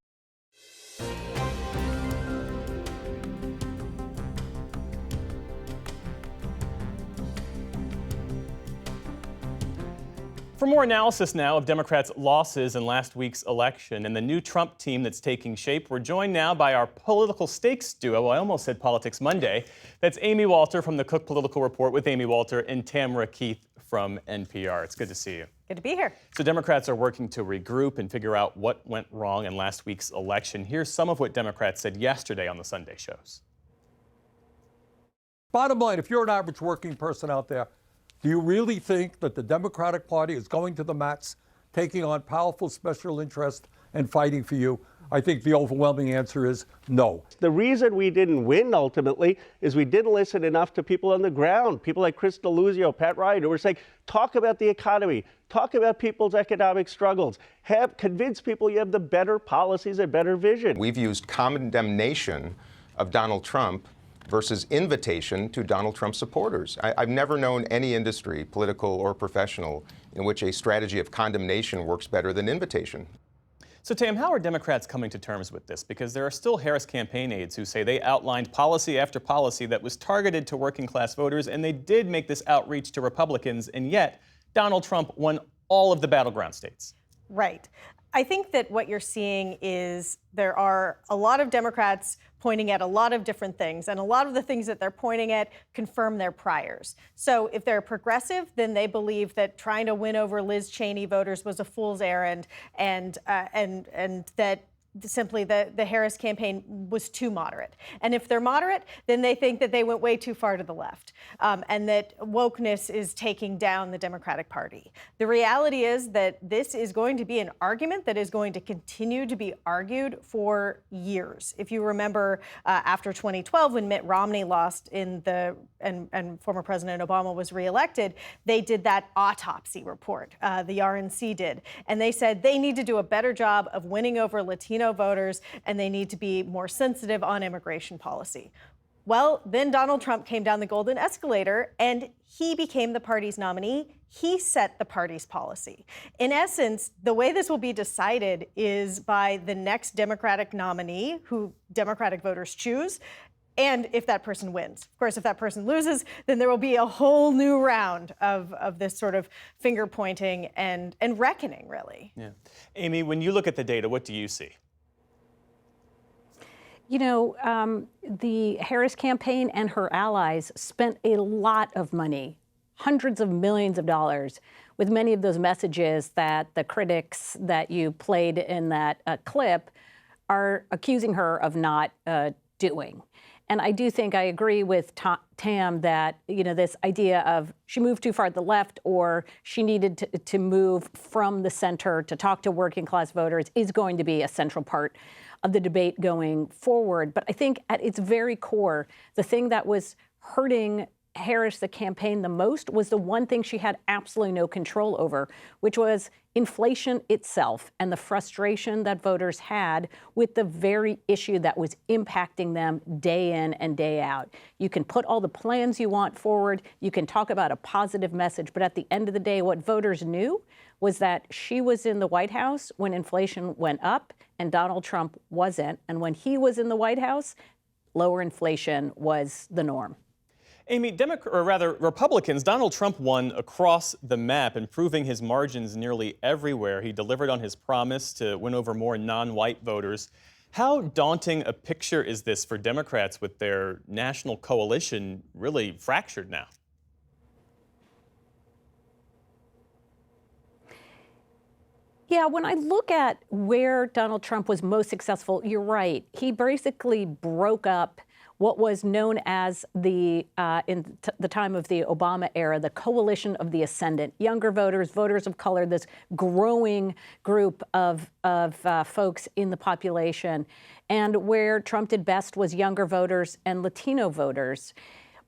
For more analysis now of Democrats' losses in last week's election and the new Trump team that's taking shape, we're joined now by our political stakes duo. I almost said Politics Monday. That's Amy Walter from the Cook Political Report with Amy Walter and Tamara Keith from NPR. It's good to see you. Good to be here. So Democrats are working to regroup and figure out what went wrong in last week's election. Here's some of what Democrats said yesterday on the Sunday shows. Bottom line, if you're an average working person out there, do you really think that the Democratic Party is going to the mats, taking on powerful special interests and fighting for you? I think the overwhelming answer is no. The reason we didn't win ultimately is we didn't listen enough to people on the ground, people like Chris Deluzio, Pat Ryan, who were saying, talk about the economy, talk about people's economic struggles, convince people you have the better policies and better vision. We've used condemnation of Donald Trump versus invitation to Donald Trump supporters. I've never known any industry, political or professional, in which a strategy of condemnation works better than invitation. So, Tam, how are Democrats coming to terms with this? Because there are still Harris campaign aides who say they outlined policy after policy that was targeted to working class voters, and they did make this outreach to Republicans, and yet Donald Trump won all of the battleground states. Right. I think that what you're seeing is there are a lot of Democrats pointing at a lot of different things, and a lot of the things that they're pointing at confirm their priors. So if they're progressive, then they believe that trying to win over Liz Cheney voters was a fool's errand, and that simply the Harris campaign was too moderate. And if they're moderate, then they think that they went way too far to the left, and that wokeness is taking down the Democratic Party. The reality is that this is going to be an argument that is going to continue to be argued for years. If you remember after 2012, when Mitt Romney lost and former President Obama was reelected, they did that autopsy report, the RNC did, and they said they need to do a better job of winning over Latino voters, and they need to be more sensitive on immigration policy. Well, then Donald Trump came down the golden escalator and he became the party's nominee. He set the party's policy. In essence, the way this will be decided is by the next Democratic nominee who Democratic voters choose, and if that person wins. Of course, if that person loses, then there will be a whole new round of this sort of finger pointing and reckoning, really. Yeah. Amy, when you look at the data, what do you see? You know, the Harris campaign and her allies spent a lot of money, hundreds of millions of dollars, with many of those messages that the critics that you played in that clip are accusing her of not doing. And I do think I agree with Tam that, you know, this idea of she moved too far to the left or she needed to move from the center to talk to working class voters is going to be a central part of the debate going forward. But I think at its very core, the thing that was hurting Harris, the campaign, the most was the one thing she had absolutely no control over, which was inflation itself and the frustration that voters had with the very issue that was impacting them day in and day out. You can put all the plans you want forward, you can talk about a positive message, but at the end of the day, what voters knew was that she was in the White House when inflation went up and Donald Trump wasn't. And when he was in the White House, lower inflation was the norm. Amy, Republicans, Donald Trump won across the map, improving his margins nearly everywhere. He delivered on his promise to win over more non-white voters. How daunting a picture is this for Democrats with their national coalition really fractured now? Yeah, when I look at where Donald Trump was most successful, you're right. He basically broke up what was known as the time of the Obama era, the coalition of the ascendant, younger voters, voters of color, this growing group of folks in the population. And where Trump did best was younger voters and Latino voters.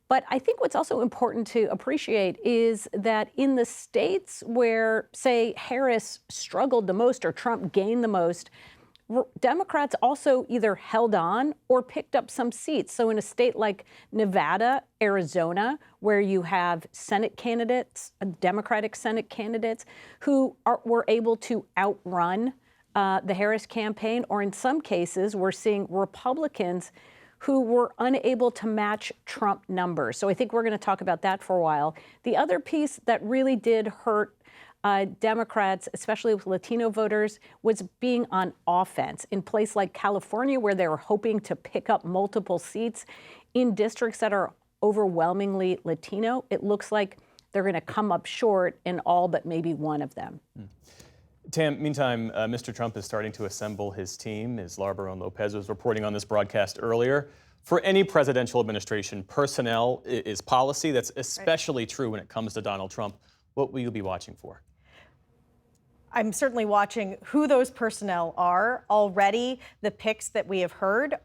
But I think what's also important to appreciate is that in the states where, say, Harris struggled the most or Trump gained the most, Democrats also either held on or picked up some seats. So in a state like Nevada, Arizona, where you have Senate candidates, Democratic Senate candidates, who were able to outrun the Harris campaign, or in some cases, we're seeing Republicans who were unable to match Trump numbers. So I think we're going to talk about that for a while. The other piece that really did hurt Democrats, especially with Latino voters, was being on offense. In places like California, where they were hoping to pick up multiple seats in districts that are overwhelmingly Latino, it looks like they're going to come up short in all but maybe one of them. Tam, meantime, Mr. Trump is starting to assemble his team, as Laura Barron-Lopez was reporting on this broadcast earlier. For any presidential administration, personnel is policy. That's especially true when it comes to Donald Trump. What will you be watching for? I'm certainly watching who those personnel are. Already, the picks that we have heard,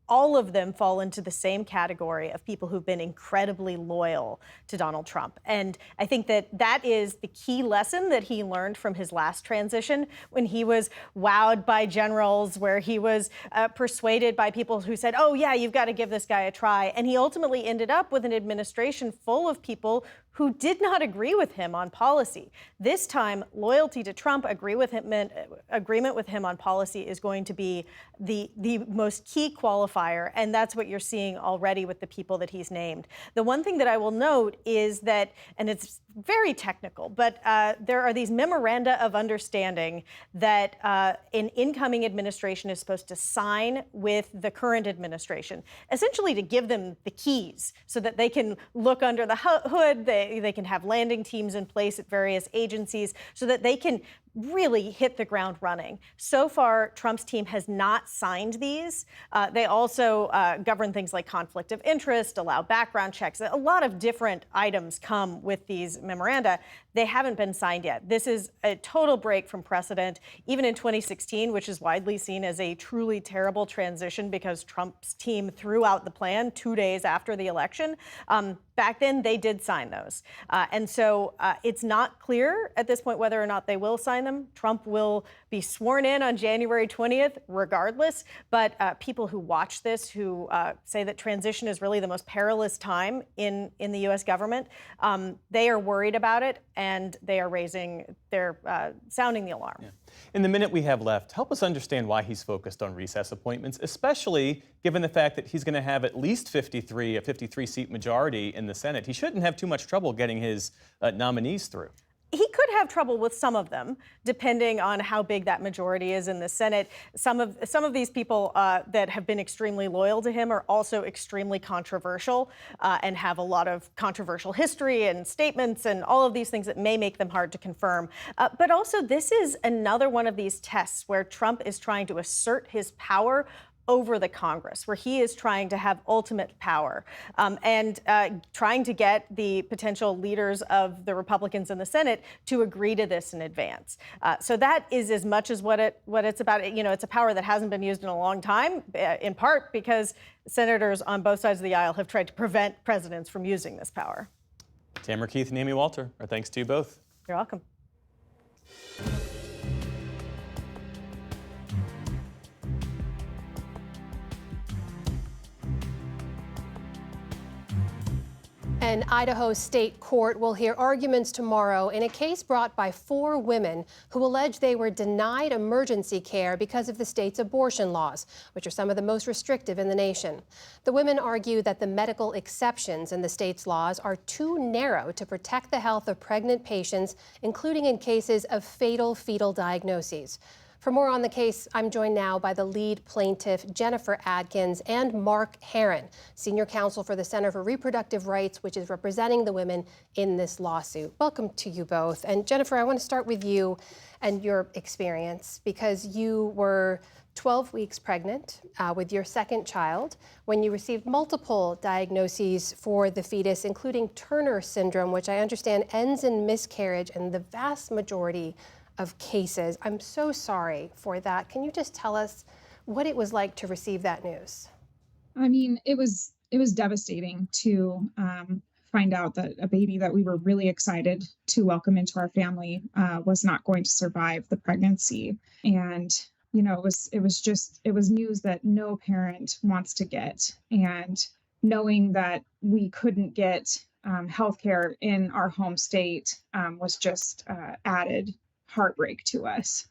all of them fall into the same category of people who've been incredibly loyal to Donald Trump. And I think that that is the key lesson that he learned from his last transition, when he was wowed by generals, where he was persuaded by people who said, oh, yeah, you've got to give this guy a try. And he ultimately ended up with an administration full of people who did not agree with him on policy. This time, loyalty to Trump, agreement with him on policy is going to be the most key qualifier, and that's what you're seeing already with the people that he's named. The one thing that I will note is that, and it's very technical, but there are these memoranda of understanding that an incoming administration is supposed to sign with the current administration, essentially to give them the keys so that they can look under the hood, they can have landing teams in place at various agencies so that they can really hit the ground running. So far, Trump's team has not signed these. They also govern things like conflict of interest, allow background checks. A lot of different items come with these memoranda. They haven't been signed yet. This is a total break from precedent. Even in 2016, which is widely seen as a truly terrible transition because Trump's team threw out the plan 2 days after the election, back then they did sign those. And so it's not clear at this point whether or not they will sign them. Trump will be sworn in on January 20th regardless, but people who watch this, who say that transition is really the most perilous time in the U.S. government, they are worried about it, and they are sounding the alarm. Yeah. In the minute we have left, help us understand why he's focused on recess appointments, especially given the fact that he's going to have at least a 53-seat majority in the Senate. He shouldn't have too much trouble getting his nominees through. He could have trouble with some of them, depending on how big that majority is in the Senate. Some of these people that have been extremely loyal to him are also extremely controversial and have a lot of controversial history and statements and all of these things that may make them hard to confirm. But also, this is another one of these tests where Trump is trying to assert his power over the Congress, where he is trying to have ultimate power and trying to get the potential leaders of the Republicans in the Senate to agree to this in advance. So that is as much as what it's about. You know, it's a power that hasn't been used in a long time, in part because senators on both sides of the aisle have tried to prevent presidents from using this power. Tamara Keith and Amy Walter, our thanks to you both. You're welcome. An Idaho state court will hear arguments tomorrow in a case brought by 4 women who allege they were denied emergency care because of the state's abortion laws, which are some of the most restrictive in the nation. The women argue that the medical exceptions in the state's laws are too narrow to protect the health of pregnant patients, including in cases of fatal fetal diagnoses. For more on the case, I'm joined now by the lead plaintiff, Jennifer Adkins, and Mark Herron, senior counsel for the Center for Reproductive Rights, which is representing the women in this lawsuit. Welcome to you both. And Jennifer, I want to start with you and your experience, because you were 12 weeks pregnant with your second child when you received multiple diagnoses for the fetus, including Turner syndrome, which I understand ends in miscarriage in the vast majority of cases. I'm so sorry for that. Can you just tell us what it was like to receive that news? I mean, it was devastating to find out that a baby that we were really excited to welcome into our family was not going to survive the pregnancy. And you know, it was news that no parent wants to get. And knowing that we couldn't get healthcare in our home state was just added heartbreak to us.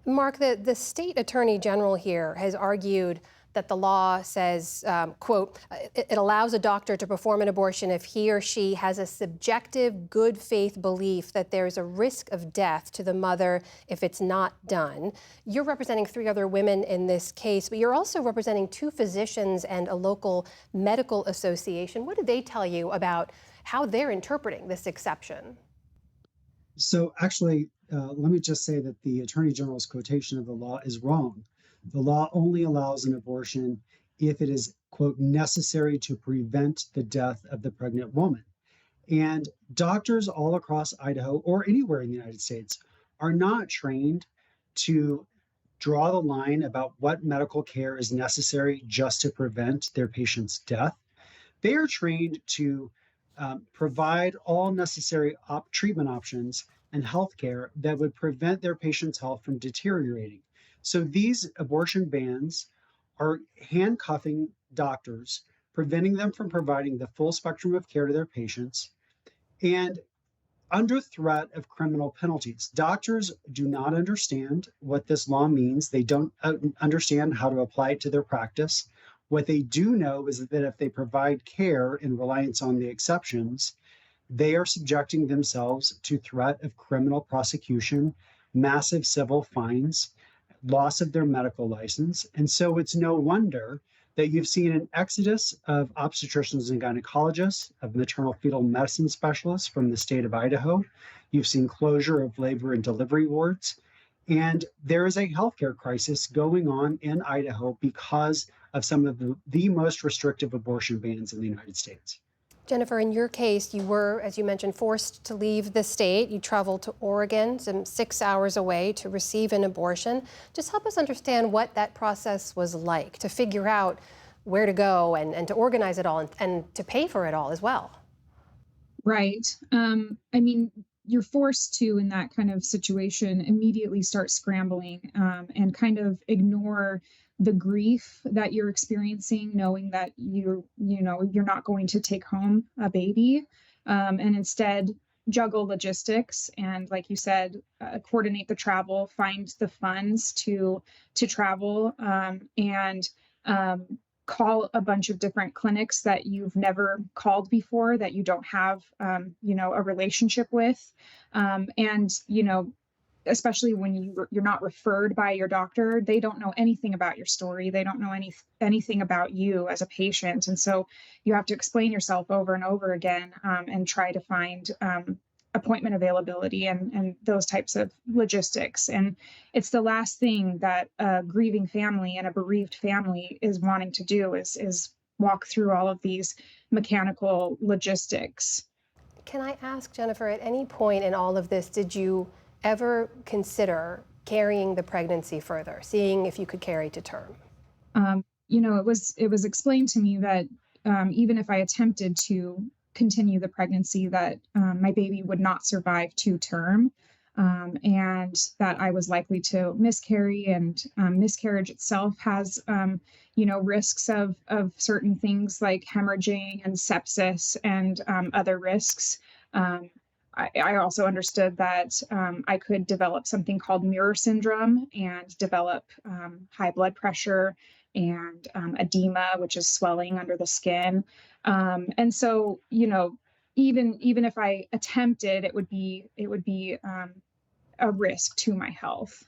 Mark, the state attorney general here has argued that the law says, quote, it allows a doctor to perform an abortion if he or she has a subjective good faith belief that there is a risk of death to the mother if it's not done. You're representing 3 other women in this case, but you're also representing 2 physicians and a local medical association. What did they tell you about how they're interpreting this exception? So actually, let me just say that the Attorney General's quotation of the law is wrong. The law only allows an abortion if it is, quote, necessary to prevent the death of the pregnant woman. And doctors all across Idaho or anywhere in the United States are not trained to draw the line about what medical care is necessary just to prevent their patient's death. They are trained to provide all necessary treatment options and healthcare that would prevent their patient's health from deteriorating. So these abortion bans are handcuffing doctors, preventing them from providing the full spectrum of care to their patients, and under threat of criminal penalties. Doctors do not understand what this law means. They don't understand how to apply it to their practice. What they do know is that if they provide care in reliance on the exceptions, they are subjecting themselves to threat of criminal prosecution, massive civil fines, loss of their medical license. And so it's no wonder that you've seen an exodus of obstetricians and gynecologists, of maternal fetal medicine specialists from the state of Idaho. You've seen closure of labor and delivery wards. And there is a healthcare crisis going on in Idaho because of some of the most restrictive abortion bans in the United States. Jennifer, in your case, you were, as you mentioned, forced to leave the state. You traveled to Oregon, some 6 hours away, to receive an abortion. Just help us understand what that process was like, to figure out where to go and to organize it all and to pay for it all as well. Right. I mean, you're forced to, in that kind of situation, immediately start scrambling and kind of ignore the grief that you're experiencing, knowing that you're not going to take home a baby, and instead juggle logistics and, like you said, coordinate the travel, find the funds to travel, and call a bunch of different clinics that you've never called before, that you don't have a relationship with, and especially when you're not referred by your doctor, they don't know anything about your story. They don't know anything about you as a patient. And so you have to explain yourself over and over again and try to find appointment availability and those types of logistics. And it's the last thing that a grieving family and a bereaved family is wanting to do is walk through all of these mechanical logistics. Can I ask, Jennifer, at any point in all of this, did you ever consider carrying the pregnancy further, seeing if you could carry to term? It was explained to me that even if I attempted to continue the pregnancy, that my baby would not survive to term, and that I was likely to miscarry. And miscarriage itself has, risks of certain things like hemorrhaging and sepsis and other risks. I also understood that I could develop something called Muir syndrome and develop high blood pressure and edema, which is swelling under the skin. And so, even if I attempted, it would be a risk to my health.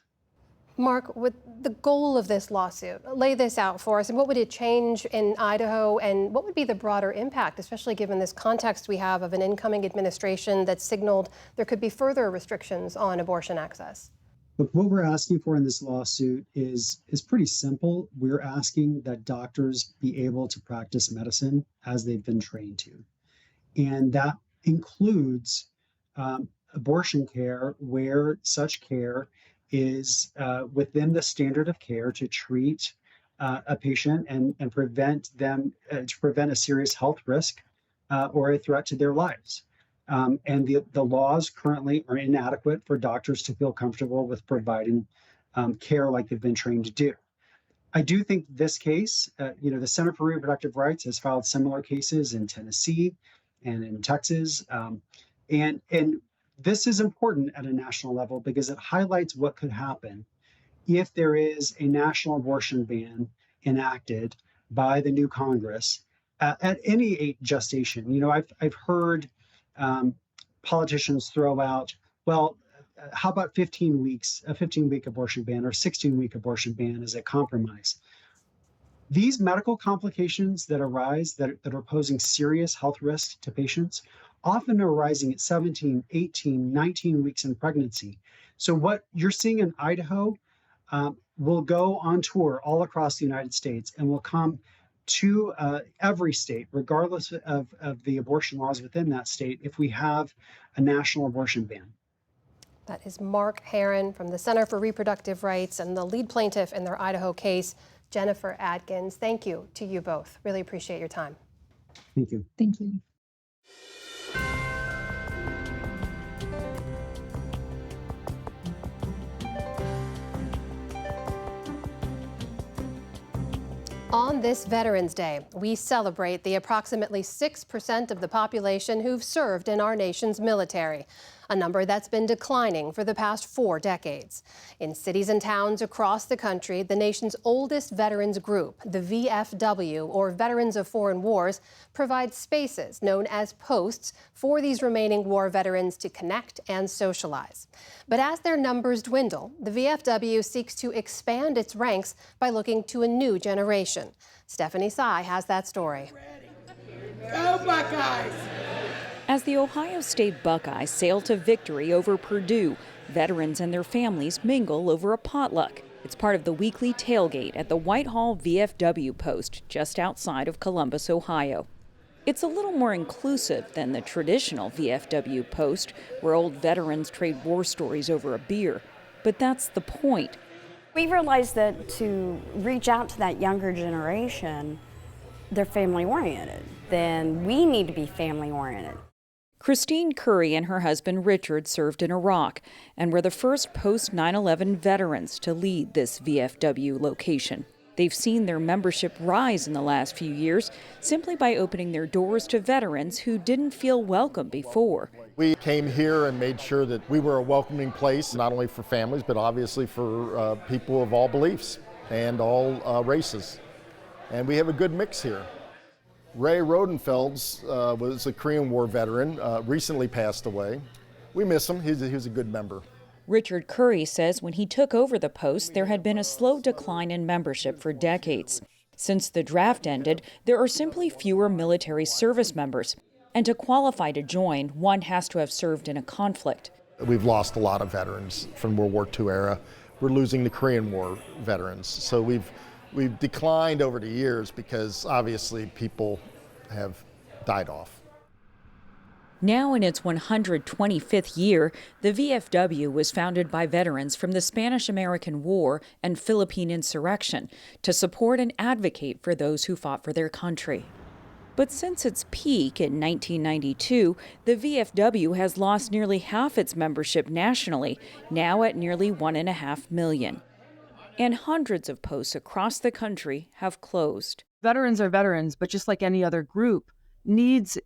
Mark, with the goal of this lawsuit, lay this out for us, and what would it change in Idaho, and what would be the broader impact, especially given this context we have of an incoming administration that signaled there could be further restrictions on abortion access? But what we're asking for in this lawsuit is pretty simple. We're asking that doctors be able to practice medicine as they've been trained to. And that includes abortion care where such care is within the standard of care to treat a patient and prevent a serious health risk or a threat to their lives. And the laws currently are inadequate for doctors to feel comfortable with providing care like they've been trained to do. I do think this case, the Center for Reproductive Rights has filed similar cases in Tennessee and in Texas. And this is important at a national level because it highlights what could happen if there is a national abortion ban enacted by the new Congress at any gestation. I've heard politicians throw out, well, how about 15 weeks, a 15-week abortion ban or 16-week abortion ban as a compromise? These medical complications that arise that are posing serious health risks to patients often are arising at 17, 18, 19 weeks in pregnancy. So what you're seeing in Idaho will go on tour all across the United States and will come to every state, regardless of the abortion laws within that state, if we have a national abortion ban. That is Mark Herron from the Center for Reproductive Rights and the lead plaintiff in their Idaho case, Jennifer Adkins. Thank you to you both. Really appreciate your time. Thank you. Thank you. On this Veterans Day, we celebrate the approximately 6% of the population who've served in our nation's military, a number that's been declining for the past 4 decades. In cities and towns across the country, the nation's oldest veterans group, the VFW, or Veterans of Foreign Wars, provides spaces known as posts for these remaining war veterans to connect and socialize. But as their numbers dwindle, the VFW seeks to expand its ranks by looking to a new generation. Stephanie Sy has that story. Go Buckeyes! As the Ohio State Buckeyes sail to victory over Purdue, veterans and their families mingle over a potluck. It's part of the weekly tailgate at the Whitehall VFW post just outside of Columbus, Ohio. It's a little more inclusive than the traditional VFW post, where old veterans trade war stories over a beer. But that's the point. We realized that to reach out to that younger generation, they're family-oriented. Then we need to be family-oriented. Christine Curry and her husband Richard served in Iraq and were the first post-9/11 veterans to lead this VFW location. They've seen their membership rise in the last few years simply by opening their doors to veterans who didn't feel welcome before. We came here and made sure that we were a welcoming place, not only for families, but obviously for people of all beliefs and all races. And we have a good mix here. Ray Rodenfelds was a Korean War veteran, recently passed away. We miss him. He was a good member. Richard Curry says when he took over the post, there had been a slow decline in membership for decades. Since the draft ended, there are simply fewer military service members. And to qualify to join, one has to have served in a conflict. We've lost a lot of veterans from World War II era. We're losing the Korean War veterans. So we've declined over the years because obviously people have died off. Now in its 125th year, the VFW was founded by veterans from the Spanish-American War and Philippine insurrection to support and advocate for those who fought for their country. But since its peak in 1992, the VFW has lost nearly half its membership nationally, now at nearly 1.5 million. And hundreds of posts across the country have closed. Veterans are veterans, but just like any other group, needs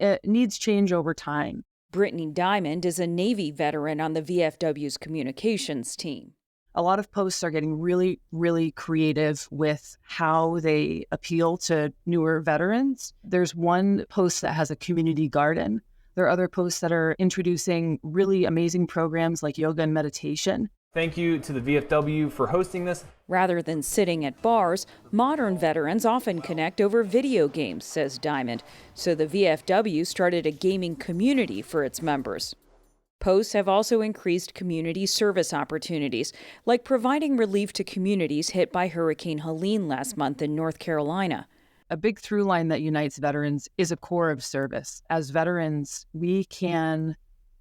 change over time. Brittany Diamond is a Navy veteran on the VFW's communications team. A lot of posts are getting really, really creative with how they appeal to newer veterans. There's one post that has a community garden. There are other posts that are introducing really amazing programs like yoga and meditation. Thank you to the VFW for hosting this. Rather than sitting at bars, modern veterans often connect over video games, says Diamond. So the VFW started a gaming community for its members. Posts have also increased community service opportunities, like providing relief to communities hit by Hurricane Helene last month in North Carolina. A big through line that unites veterans is a core of service. As veterans, we can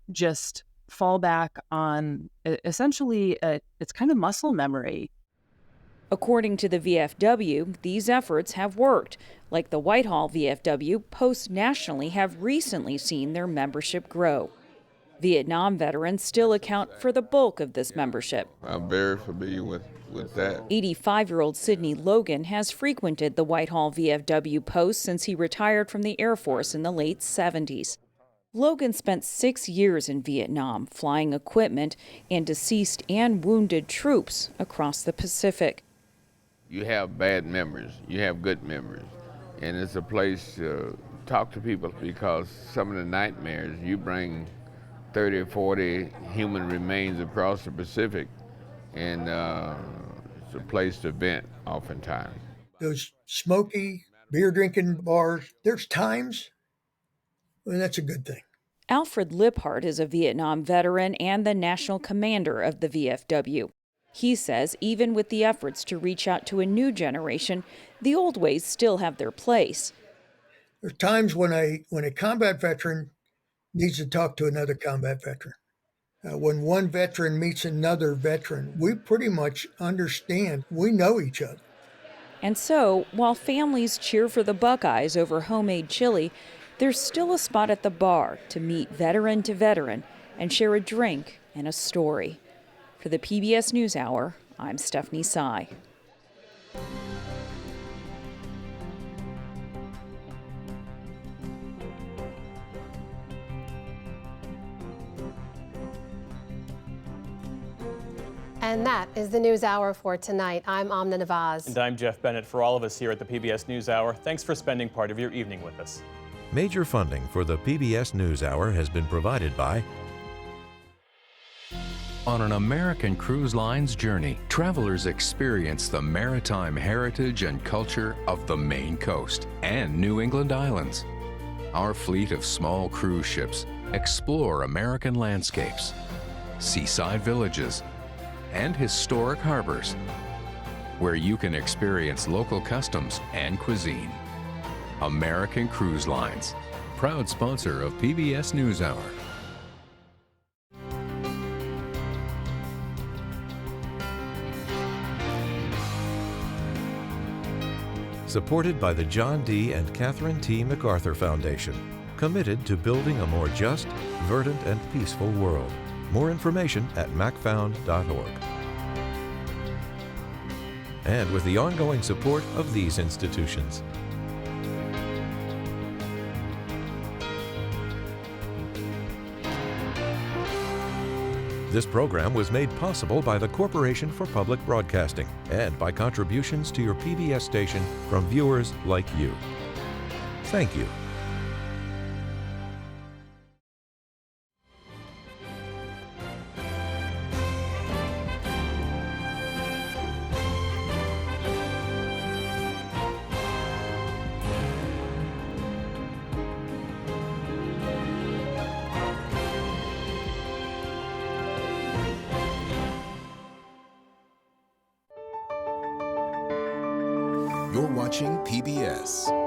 just fall back on essentially it's kind of muscle memory. According to the VFW, these efforts have worked. Like the Whitehall VFW, posts nationally have recently seen their membership grow. Vietnam veterans still account for the bulk of this membership. I'm very familiar with that. 85-year-old Sidney Logan has frequented the Whitehall VFW post since he retired from the Air Force in the late 70s. Logan spent 6 years in Vietnam, flying equipment and deceased and wounded troops across the Pacific. You have bad memories, you have good memories, and it's a place to talk to people because some of the nightmares, you bring 30 or 40 human remains across the Pacific, and it's a place to vent oftentimes. Those smoky, beer-drinking bars, there's times when that's a good thing. Alfred Liphart is a Vietnam veteran and the national commander of the VFW. He says even with the efforts to reach out to a new generation, the old ways still have their place. There's times when a combat veteran needs to talk to another combat veteran. When one veteran meets another veteran, we pretty much understand. We know each other. And so, while families cheer for the Buckeyes over homemade chili, there's still a spot at the bar to meet veteran to veteran and share a drink and a story. For the PBS NewsHour, I'm Stephanie Sy. And that is the NewsHour for tonight. I'm Amna Nawaz. And I'm Jeff Bennett. For all of us here at the PBS NewsHour, thanks for spending part of your evening with us. Major funding for the PBS NewsHour has been provided by On an American Cruise Line's journey, travelers experience the maritime heritage and culture of the Maine coast and New England islands. Our fleet of small cruise ships explore American landscapes, seaside villages, and historic harbors, where you can experience local customs and cuisine. American Cruise Lines, proud sponsor of PBS NewsHour. Supported by the John D. and Catherine T. MacArthur Foundation, committed to building a more just, verdant, and peaceful world. More information at macfound.org. And with the ongoing support of these institutions. This program was made possible by the Corporation for Public Broadcasting and by contributions to your PBS station from viewers like you. Thank you. You're watching PBS.